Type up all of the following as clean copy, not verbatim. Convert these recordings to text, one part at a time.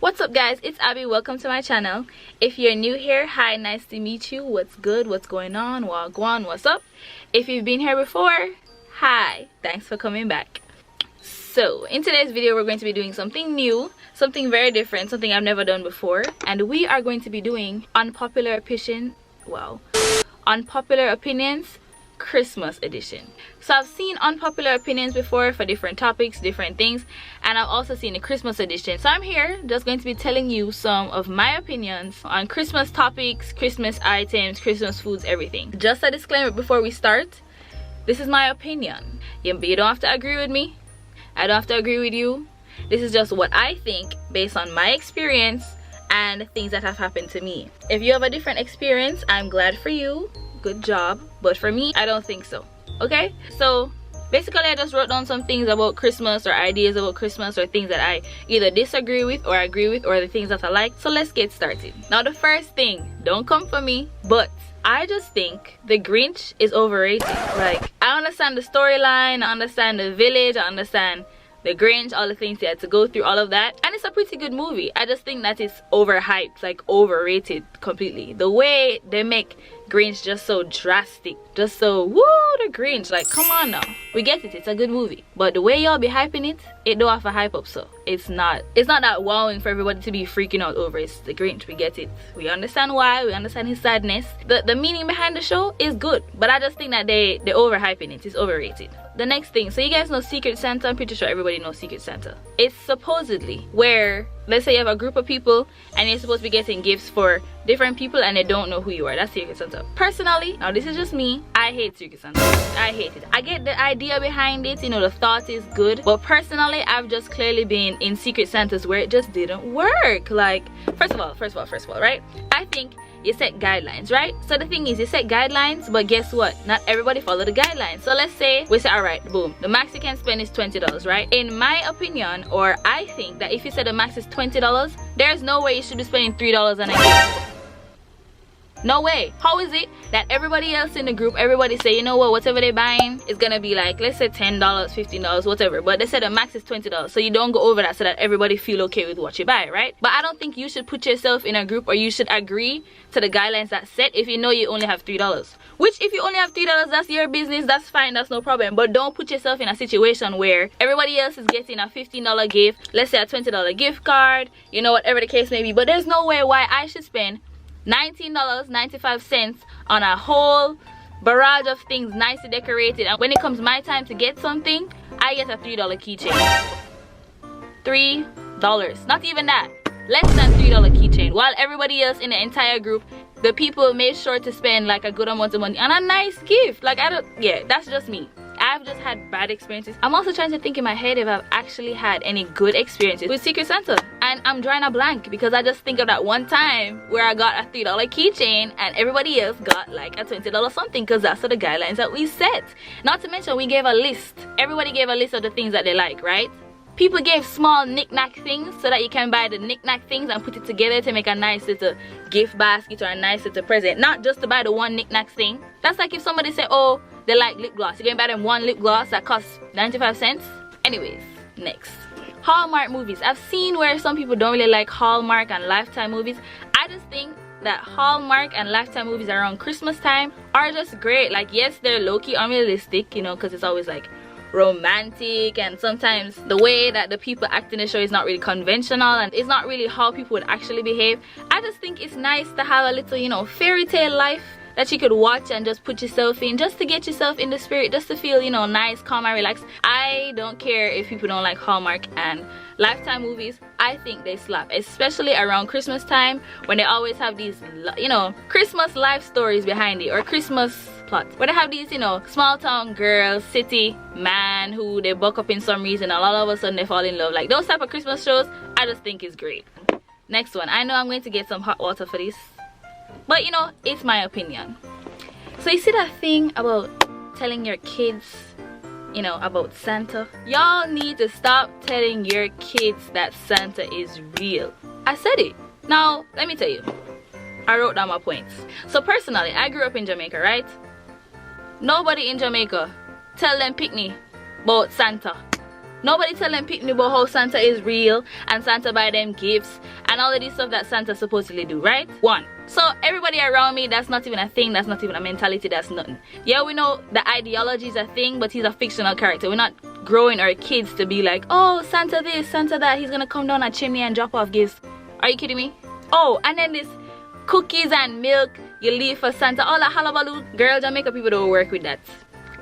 What's up guys, it's Abby. Welcome to my channel. If you're new here, hi, nice to meet you. What's good, what's going on, wagwan, what's up? If you've been here before, hi, thanks for coming back. So in today's video we're going to be doing something new, something very different, something I've never done before, and we are going to be doing unpopular opinions Christmas edition. So I've seen unpopular opinions before for different topics, different things, and I've also seen a Christmas edition. So I'm here just going to be telling you some of my opinions on Christmas topics, Christmas items, Christmas foods, everything. Just a disclaimer before we start, this is my opinion. You don't have to agree with me, I don't have to agree with you. This is just what I think based on my experience and things that have happened to me. If you have a different experience, I'm glad for you, good job, but for me, I don't think so. Okay, so basically I just wrote down some things about Christmas or ideas about Christmas or things that I either disagree with or agree with or the things that I like. So let's get started. Now the first thing, don't come for me, but I just think the Grinch is overrated. Like, I understand the storyline, I understand the village, I understand the Grinch, all the things you had to go through, all of that, and it's a pretty good movie. I just think that it's overhyped, like overrated completely. The way they make Grinch just so drastic, just so woo, the Grinch, like come on now, we get it, it's a good movie, but the way y'all be hyping it, it don't have a hype up, so it's not that wowing for everybody to be freaking out over. It's the Grinch, we get it, we understand why, we understand his sadness, the meaning behind the show is good, but I just think that they overhyping it. It's overrated. The next thing, so you guys know Secret Santa. I'm pretty sure everybody knows Secret Santa. It's supposedly where, let's say you have a group of people and you're supposed to be getting gifts for different people and they don't know who you are. That's Secret Santa. Personally, now this is just me, I hate Secret Santa. I hate it. I get the idea behind it, you know, the thought is good, but personally I've just clearly been in Secret Santas where it just didn't work. Like, first of all, right, I think you set guidelines, right? So the thing is, you set guidelines, but guess what, not everybody follow the guidelines. So let's say we say, all right, boom, the Maxi Can Spend is $20, right? In my opinion, or I think that if you said the max is $20, there's no way you should be spending $3 on a gift. No way. How is it that everybody else in the group, everybody say, you know what, whatever they're buying is gonna be like, let's say $10, $15, whatever, but they said the max is $20, so you don't go over that so that everybody feel okay with what you buy, right? But I don't think you should put yourself in a group, or you should agree to the guidelines that's set if you know you only have $3. Which, if you only have $3, that's your business, that's fine, that's no problem, but don't put yourself in a situation where everybody else is getting a $15 gift, let's say a $20 gift card, you know, whatever the case may be. But there's no way why I should spend $19.95 on a whole barrage of things nicely decorated, and when it comes my time to get something, I get a $3 keychain. $3, not even that, less than $3 keychain, while everybody else in the entire group, the people made sure to spend like a good amount of money on a nice gift. Like, yeah, that's just me. I've just had bad experiences. I'm also trying to think in my head if I've actually had any good experiences with Secret Santa, and I'm drawing a blank because I just think of that one time where I got a $3 keychain and everybody else got like a $20 something, because that's the guidelines that we set. Not to mention, we gave a list. Everybody gave a list of the things that they like, right? People gave small knick-knack things so that you can buy the knick-knack things and put it together to make a nice little gift basket or a nice little present, not just to buy the one knick-knack thing. That's like if somebody said, oh, they like lip gloss, you can buy them one lip gloss that costs 95 cents. Anyways, next, Hallmark movies. I've seen where some people don't really like Hallmark and Lifetime movies. I just think that Hallmark and Lifetime movies around Christmas time are just great. Like, yes, they're low-key unrealistic, you know, because it's always like romantic, and sometimes the way that the people act in the show is not really conventional and it's not really how people would actually behave. I just think it's nice to have a little, you know, fairy tale life that you could watch and just put yourself in, just to get yourself in the spirit, just to feel, you know, nice, calm and relaxed. I don't care if people don't like Hallmark and Lifetime movies. I think they slap, especially around Christmas time when they always have these, you know, Christmas life stories behind it, or Christmas plot where they have these, you know, small town girl, city man who they buck up in some reason and all of a sudden they fall in love. Like, those type of Christmas shows, I just think is great. Next one, I know I'm going to get some hot water for this, but you know, it's my opinion. So you see that thing about telling your kids, you know, about Santa? Y'all need to stop telling your kids that Santa is real. I said it. Now let me tell you, I wrote down my points. So personally, I grew up in Jamaica, right? Nobody in Jamaica tell them pick me about Santa. Nobody tell them people about how Santa is real and Santa buy them gifts and all of this stuff that Santa supposedly do, right? One. So everybody around me, that's not even a thing, that's not even a mentality, that's nothing. Yeah, we know the ideology is a thing, but he's a fictional character. We're not growing our kids to be like, oh, Santa this, Santa that, he's gonna come down a chimney and drop off gifts. Are you kidding me? Oh, and then this cookies and milk you leave for Santa, all that hullabaloo. Girl, Jamaica people don't work with that.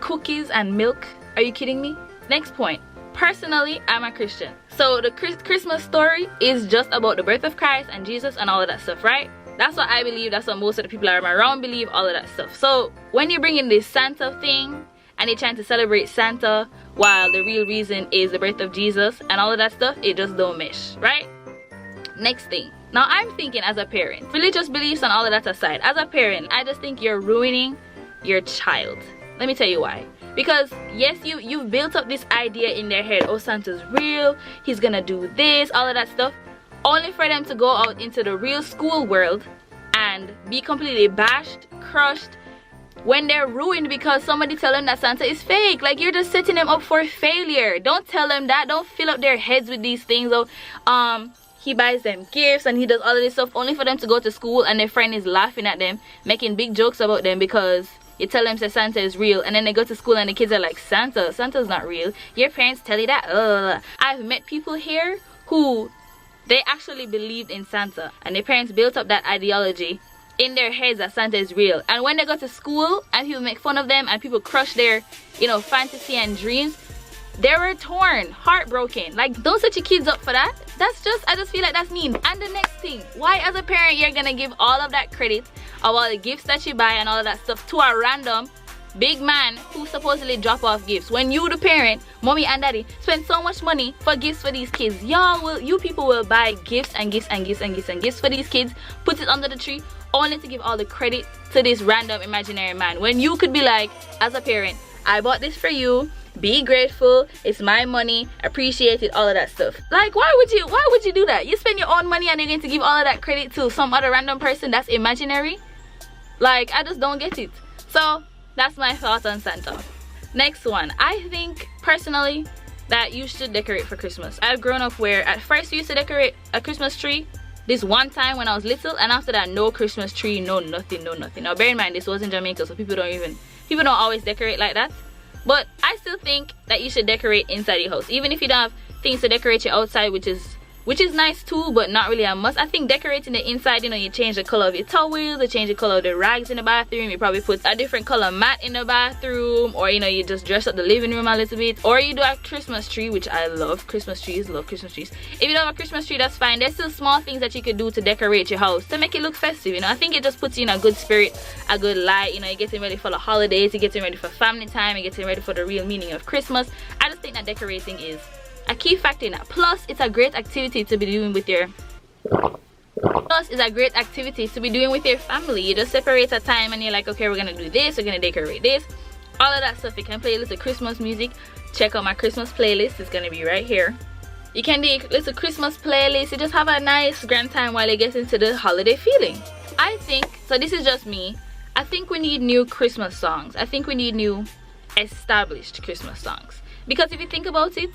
Cookies and milk, are you kidding me? Next point. Personally, I'm a Christian, so the Christmas story is just about the birth of Christ and Jesus and all of that stuff, right? That's what I believe, that's what most of the people around believe, all of that stuff. So when you bring in this Santa thing and you're trying to celebrate Santa while the real reason is the birth of Jesus and all of that stuff, it just don't mesh, right? Next thing. Now I'm thinking, as a parent, religious beliefs and all of that aside, as a parent, I just think you're ruining your child. Let me tell you why. Because yes, you've built up this idea in their head, oh, Santa's real, he's gonna do this, all of that stuff, only for them to go out into the real school world and be completely bashed, crushed, when they're ruined because somebody tell them that Santa is fake. Like, you're just setting them up for failure. Don't tell them that. Don't fill up their heads with these things of he buys them gifts and he does all of this stuff only for them to go to school and their friend is laughing at them, making big jokes about them because you tell them that Santa is real, and then they go to school and the kids are like, Santa's not real. Your parents tell you that. I've met people here who they actually believed in Santa and their parents built up that ideology in their heads that Santa is real, and when they go to school and people make fun of them and people crush their, you know, fantasy and dreams, they were torn, heartbroken. Like, don't set your kids up for that. That's just, I just feel like that's mean. And the next thing, why as a parent you're gonna give all of that credit of all the gifts that you buy and all of that stuff to a random big man who supposedly drop off gifts, when you, the parent, mommy and daddy, spend so much money for gifts for these kids? You people will buy gifts and gifts and gifts and gifts and gifts for these kids, put it under the tree, only to give all the credit to this random imaginary man, when you could be like, as a parent, I bought this for you, be grateful, it's my money, appreciate it, all of that stuff. Like, why would you do that? You spend your own money and you're going to give all of that credit to some other random person that's imaginary? Like, I just don't get it. So that's my thoughts on Santa. Next one, I think personally that you should decorate for Christmas. I've grown up where at first we used to decorate a Christmas tree this one time when I was little, and after that, no Christmas tree, no nothing. Now bear in mind, this was in Jamaica, so people don't always decorate like that. But I still think that you should decorate inside your house, even if you don't have things to decorate your outside, which is nice too, but not really a must. I think decorating the inside, you know, you change the color of your towels, you change the color of the rags in the bathroom, you probably put a different color mat in the bathroom, or you know, you just dress up the living room a little bit, or you do a Christmas tree, which I love. Christmas trees, love Christmas trees. If you don't have a Christmas tree, that's fine. There's still small things that you could do to decorate your house to make it look festive, you know. I think it just puts you in a good spirit, a good light, you know. You're getting ready for the holidays, you're getting ready for family time, you're getting ready for the real meaning of Christmas. I just think that decorating is a key factor in that. Plus, it's a great activity to be doing with your family. You just separate a time and you're like, okay, we're gonna do this, we're gonna decorate this, all of that stuff. You can play a little Christmas music. Check out my Christmas playlist, it's gonna be right here. You can do a little Christmas playlist. You just have a nice grand time while you get into the holiday feeling. I think, so this is just me, I think we need new Christmas songs. I think we need new established Christmas songs, because if you think about it,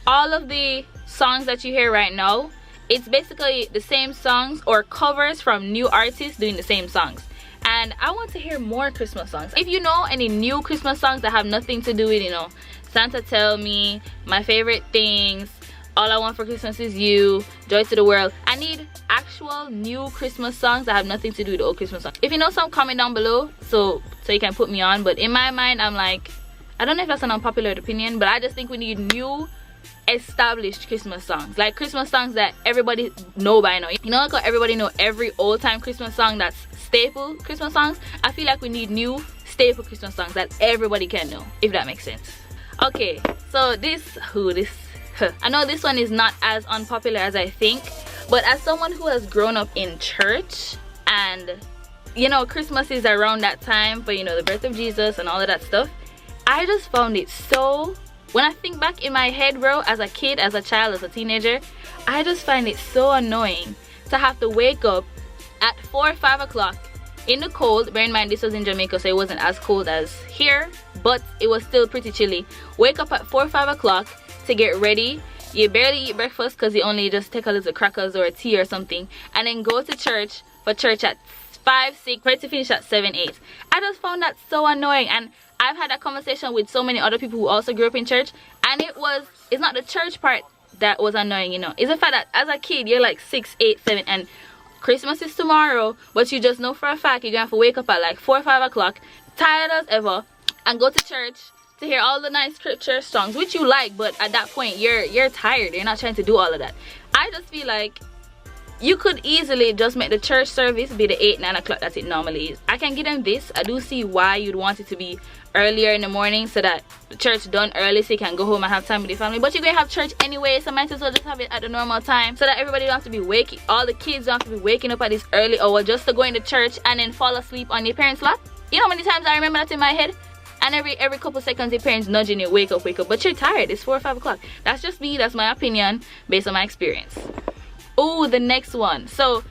all of the songs that you hear right now, it's basically the same songs or covers from new artists doing the same songs. And I want to hear more Christmas songs. If you know any new Christmas songs that have nothing to do with, you know, Santa Tell Me, My Favorite Things, All I Want for Christmas Is You, Joy to the World, I need actual new Christmas songs that have nothing to do with the old Christmas songs. If you know some, comment down below so you can put me on. But in my mind, I'm like, I don't know if that's an unpopular opinion, but I just think we need new established Christmas songs, like Christmas songs that everybody know by now. You know, like how everybody know every old time Christmas song that's staple Christmas songs. I feel like we need new staple Christmas songs that everybody can know, if that makes sense. Okay, so I know this one is not as unpopular as I think, but as someone who has grown up in church, and you know, Christmas is around that time for, you know, the birth of Jesus and all of that stuff, I just found it so, when I think back in my head, bro, as a kid, as a child, as a teenager, I just find it so annoying to have to wake up at 4 or 5 o'clock in the cold. Bear in mind, this was in Jamaica, so it wasn't as cold as here, but it was still pretty chilly. Wake up at 4 or 5 o'clock to get ready. You barely eat breakfast because you only just take a little crackers or a tea or something, and then go to church for church at 5, 6, ready to finish at 7, 8. I just found that so annoying, and I've had that conversation with so many other people who also grew up in church, and it's not the church part that was annoying, you know. It's the fact that as a kid you're like 6, 8, 7, and Christmas is tomorrow, but you just know for a fact you're gonna have to wake up at like 4 or 5 o'clock, tired as ever, and go to church to hear all the nice scripture songs, which you like, but at that point you're tired. You're not trying to do all of that. I just feel like you could easily just make the church service be the 8, 9 o'clock that it normally is. I can give them this. I do see why you'd want it to be earlier in the morning, so that the church done early so you can go home and have time with your family, but you're gonna have church anyway, so might as well just have it at the normal time, so that everybody don't have to be waking, all the kids don't have to be waking up at this early hour just to go into church and then fall asleep on your parents' lap. You know how many times I remember that in my head? And every couple seconds your parents nudging you, wake up, but you're tired. It's 4 or 5 o'clock. That's just me. That's my opinion based on my experience. Oh, the next one. So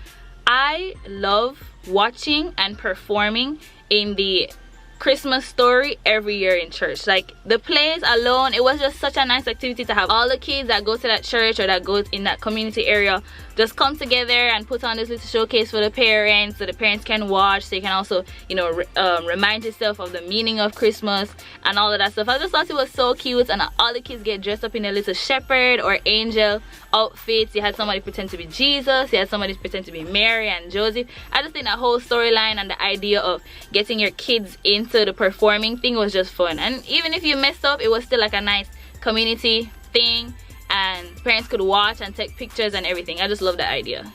I love watching and performing in the Christmas story every year in church. Like the plays alone, it was just such a nice activity to have all the kids that go to that church or that goes in that community area just come together and put on this little showcase for the parents, so the parents can watch, so you can also, you know, remind yourself of the meaning of Christmas and all of that stuff. I just thought it was so cute, and all the kids get dressed up in a little shepherd or angel outfits. You had somebody pretend to be Jesus, you had somebody pretend to be Mary and Joseph. I just think that whole storyline and the idea of getting your kids into the performing thing was just fun. And even if you messed up, it was still like a nice community thing, and parents could watch and take pictures and everything. I just love the idea.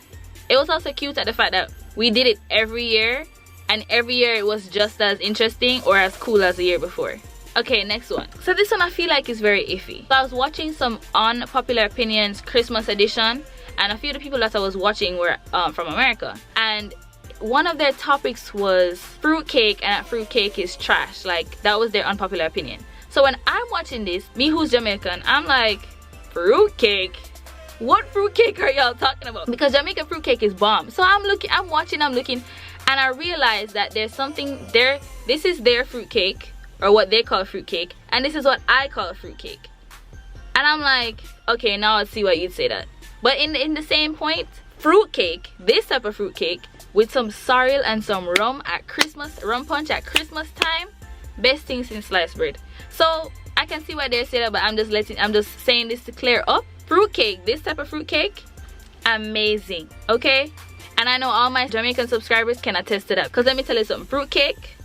It was also cute at the fact that we did it every year, and every year it was just as interesting or as cool as the year before. Okay, next one. So this one I feel like is very iffy. So I was watching some Unpopular Opinions Christmas edition, and a few of the people that I was watching were from America, and one of their topics was fruitcake, and that fruitcake is trash. Like that was their unpopular opinion. So when I'm watching this, me who's Jamaican, I'm like, fruitcake? What fruitcake are y'all talking about? Because Jamaican fruitcake is bomb. So I'm looking, I'm watching, I'm looking, and I realized that there's something there. This is their fruitcake, or what they call fruitcake, and this is what I call fruitcake. And I'm like, okay, now I see why you'd say that. But in the same point, fruitcake, this type of fruitcake with some sorrel and some rum at Christmas, rum punch at Christmas time, best thing since sliced bread. So I can see why they say that, but I'm just saying this to clear up. Fruitcake, this type of fruitcake, amazing, okay? And I know all my Jamaican subscribers can attest to that, because let me tell you something, fruitcake,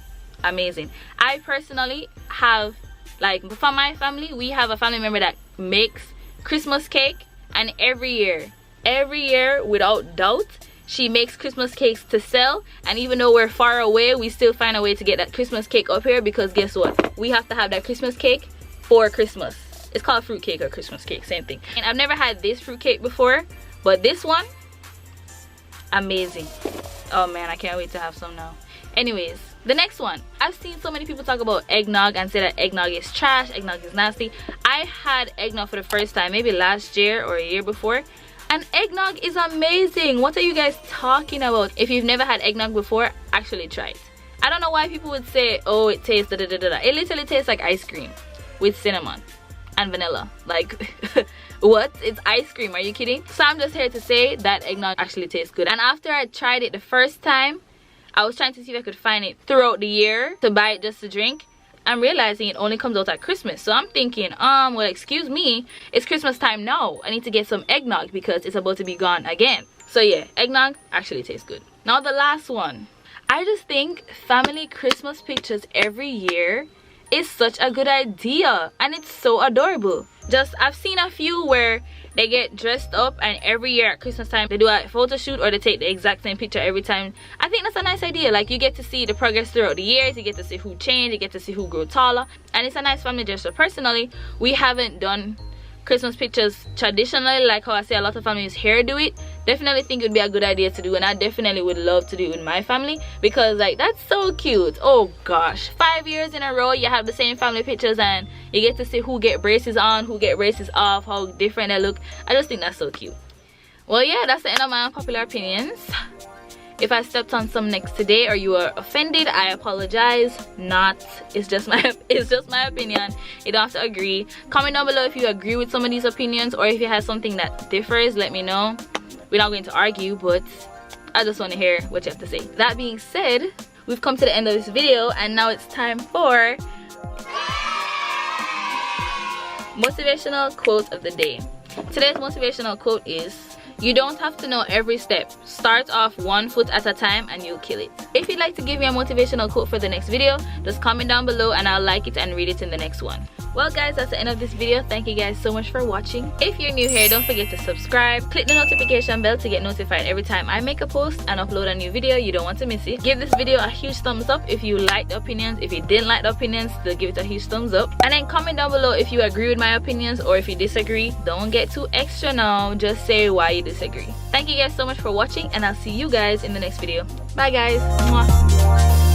amazing. I personally have, like, for my family, we have a family member that makes Christmas cake, and every year without doubt, she makes Christmas cakes to sell. And even though we're far away, we still find a way to get that Christmas cake up here, because guess what, we have to have that Christmas cake for Christmas. It's called fruitcake or Christmas cake, same thing. And I've never had this fruitcake before, but this one, amazing. Oh man, I can't wait to have some now. Anyways, the next one, I've seen so many people talk about eggnog and say that eggnog is trash, eggnog is nasty. I had eggnog for the first time maybe last year or a year before, and eggnog is amazing. What are you guys talking about? If you've never had eggnog before, actually try it. I don't know why people would say, oh, it tastes da da da da. It literally tastes like ice cream with cinnamon and vanilla. Like, what? It's ice cream, are you kidding? So I'm just here to say that eggnog actually tastes good. And after I tried it the first time, I was trying to see if I could find it throughout the year to buy it just to drink. I'm realizing it only comes out at Christmas. So I'm thinking, well, excuse me, it's Christmas time now. I need to get some eggnog because it's about to be gone again. So yeah, eggnog actually tastes good. Now the last one. I just think family Christmas pictures every year is such a good idea, and it's so adorable. Just, I've seen a few where they get dressed up and every year at Christmas time they do a photo shoot, or they take the exact same picture every time. I think that's a nice idea. Like, you get to see the progress throughout the years, you get to see who changed, you get to see who grew taller, and it's a nice family gesture. Personally, we haven't done Christmas pictures traditionally like how I say a lot of families here do it. Definitely think it would be a good idea to do, and I definitely would love to do it with my family, because like, that's so cute. Oh gosh, 5 years in a row you have the same family pictures and you get to see who get braces on, who get braces off, how different they look. I just think that's so cute. Well yeah, that's the end of my unpopular opinions. If I stepped on some necks today or you are offended, I apologize. It's just my opinion. You don't have to agree. Comment down below if you agree with some of these opinions, or if you have something that differs, let me know. We're not going to argue, but I just want to hear what you have to say. That being said, we've come to the end of this video, and now it's time for motivational quote of the day. Today's motivational quote is, you don't have to know every step. Start off 1 foot at a time and you'll kill it. If you'd like to give me a motivational quote for the next video, just comment down below and I'll like it and read it in the next one. Well guys, that's the end of this video. Thank you guys so much for watching. If you're new here, don't forget to subscribe. Click the notification bell to get notified every time I make a post and upload a new video. You don't want to miss it. Give this video a huge thumbs up if you liked the opinions. If you didn't like the opinions, still give it a huge thumbs up. And then comment down below if you agree with my opinions or if you disagree. Don't get too extra now. Just say why you disagree. Thank you guys so much for watching, and I'll see you guys in the next video. Bye guys. Mwah.